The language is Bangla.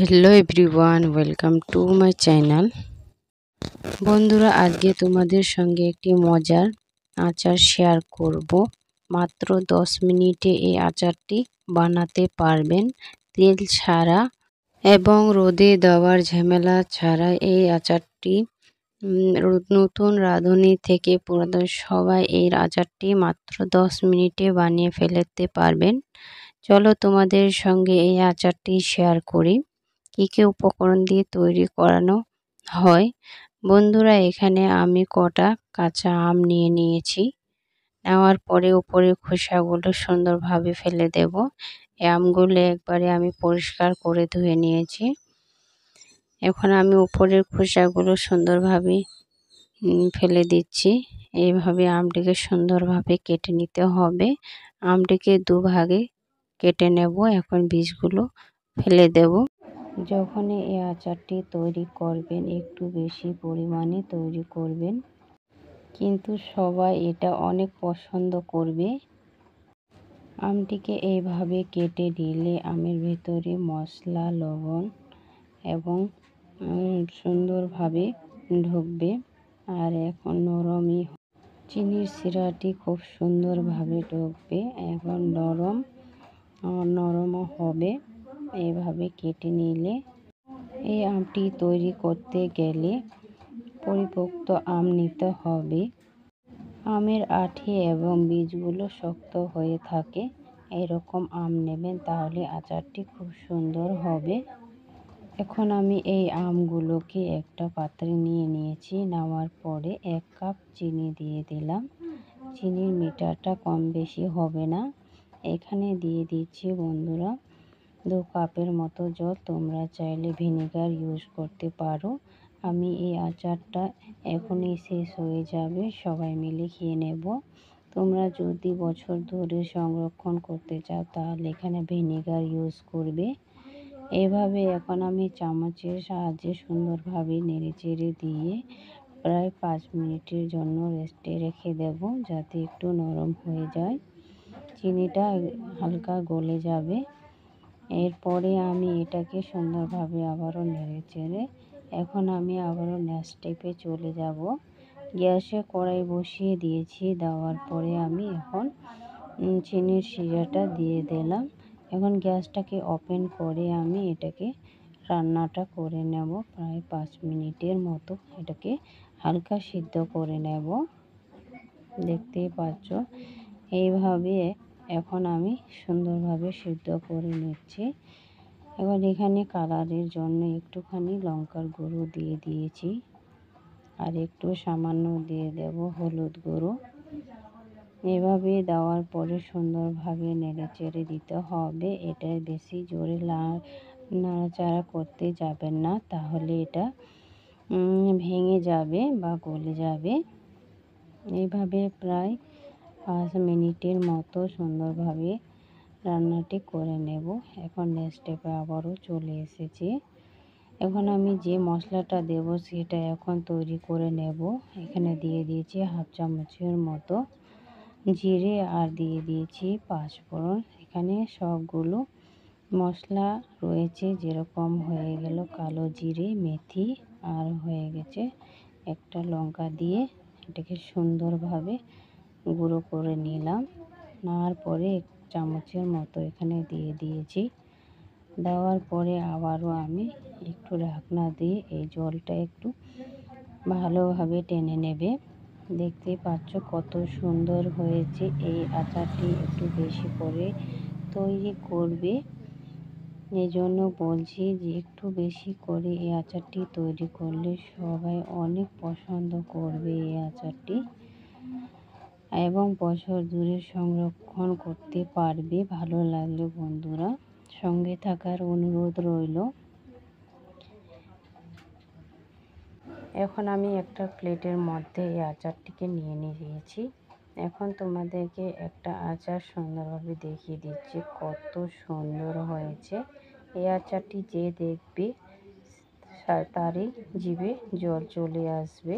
Hello everyone, welcome to my channel. বন্ধুরা, আজকে তোমাদের সঙ্গে একটি মজার আচার শেয়ার করব। মাত্র 10 মিনিটে এই আচারটি বানাতে পারবেন, তেল ছাড়া এবং রোদে দেওয়ার ঝামেলা ছাড়া। এই আচারটি নতুন রাঁধুনি থেকে পুরাতন সবাই এই আচারটি মাত্র 10 মিনিটে বানিয়ে ফেলতে পারবেন। চলো তোমাদের সঙ্গে এই আচারটি শেয়ার করি, কী কী উপকরণ দিয়ে তৈরি করানো হয়। বন্ধুরা, এখানে আমি কটা কাঁচা আম নিয়ে নিয়েছি। নেওয়ার পরে উপরের খোসাগুলো সুন্দরভাবে ফেলে দেব। এই আমগুলো একবারে আমি পরিষ্কার করে ধুয়ে নিয়েছি। এখন আমি উপরের খোসাগুলো সুন্দরভাবে ফেলে দিচ্ছি। এইভাবে আমটিকে সুন্দরভাবে কেটে নিতে হবে। আমটিকে দুভাগে কেটে নেব। এখন বীজগুলো ফেলে দেব। যখনই এই আচারটি তৈরি করবেন একটু বেশি পরিমাণে তৈরি করবেন, কিন্তু সবাই এটা অনেক পছন্দ করবে। আমটিকে এইভাবে কেটে দিলে আমের ভেতরে মশলা, লবণ এবং সুন্দরভাবে ঢুকবে। আর এখন নরমই চিনির শিরাটি খুব সুন্দরভাবে ঢুকবে এবং নরমও হবে। এইভাবে কেটে নিলে এই আমটি তৈরি করতে গেলে পরিপক্ত আম নিতে হবে। আমের আঠি এবং বীজগুলো শক্ত হয়ে থাকে এরকম আম নেবেন, তাহলে আচারটি খুব সুন্দর হবে। এখন আমি এই আমগুলোকে একটা পাত্রে নিয়ে নিয়েছি। নেওয়ার পরে 1 কাপ চিনি দিয়ে দিলাম। চিনির মিটারটা কম বেশি হবে না। এখানে দিয়ে দিচ্ছি বন্ধুরা 2 কাপের মতো জল। তোমরা চাইলে ভিনেগার ইউজ করতে পারো। আমি এই আচারটা এখনই শেষ হয়ে যাবে, সবাই মিলে খেয়ে নেব। তোমরা যদি বছর ধরে সংরক্ষণ করতে চাও তাহলে এখানে ভিনেগার ইউজ করবে। এভাবে এখন আমি চামচের সাহায্যে সুন্দরভাবে নেড়েচেড়ে দিয়ে প্রায় 5 মিনিটের জন্য রেস্টে রেখে দেব, যাতে একটু নরম হয়ে যায়, চিনিটা হালকা গলে যাবে। এরপরে আমি এটাকে সুন্দরভাবে আবারও নেড়েচেড়ে এখন আমি আবারও নেক্সট স্টেপে চলে যাব। গ্যাসে কড়াই বসিয়ে দিয়েছি। দেওয়ার পরে আমি এখন চিনির শিরাটা দিয়ে দিলাম। এখন গ্যাসটাকে ওপেন করে আমি এটাকে রান্নাটা করে নেব। প্রায় 5 মিনিটের মতো এটাকে হালকা সিদ্ধ করে নেব। দেখতেই পাচ্ছ, এইভাবে এখন আমি সুন্দরভাবে সিদ্ধ করে নিচ্ছি। এবার এখানে কালারের জন্য একটুখানি লঙ্কার গুঁড়ো দিয়ে দিয়েছি, আর একটু সামান্য দিয়ে দেব হলুদ গুঁড়ো। এভাবে দেওয়ার পরে সুন্দরভাবে নেড়েচেড়ে দিতে হবে। এটা বেশি জোরে নাড়াচাড়া করতে যাবেন না, তাহলে এটা ভেঙে যাবে বা গলে যাবে। এইভাবে প্রায় 5 মিনিটের মতো সুন্দরভাবে রান্নাটি করে নেব। এখন নেক্সট স্টেপে আবারও চলে এসেছি। এখন আমি যে মশলাটা দেব সেটা এখন তৈরি করে নেব। এখানে দিয়ে দিয়েছি 1/2 চামচের মতো জিরে, আর দিয়ে দিয়েছি 5 ফোড়ন। এখানে সবগুলো মশলা রয়েছে, যেরকম হয়ে গেল কালো জিরে, মেথি, আর হয়ে গেছে একটা লঙ্কা দিয়ে এটাকে সুন্দরভাবে গুঁড়ো করে নিলাম। নেওয়ার পরে 1 চামচের মতো এখানে দিয়ে দিয়েছি। দেওয়ার পরে আবারও আমি একটু ঢাকনা দিয়ে এই জলটা একটু ভালোভাবে টেনে নেবে। দেখতেই পাচ্ছ কত সুন্দর হয়েছে। এই আচারটি একটু বেশি করে তৈরি করবে, এই জন্য বলছি যে একটু বেশি করে এই আচারটি তৈরি করলে সবাই অনেক পছন্দ করবে এই আচারটি, এবং বছর ধরে সংরক্ষণ করতে পারবে। ভালো লাগলে বন্ধুরা সঙ্গে থাকার অনুরোধ রইল। এখন আমি একটা প্লেটের মধ্যে এই আচারটিকে নিয়ে নিয়েছি। এখন তোমাদেরকে একটা আচার সুন্দরভাবে দেখিয়ে দিচ্ছি কত সুন্দর হয়েছে। এই আচারটি যে দেখবে তারই জিভে জল চলে আসবে।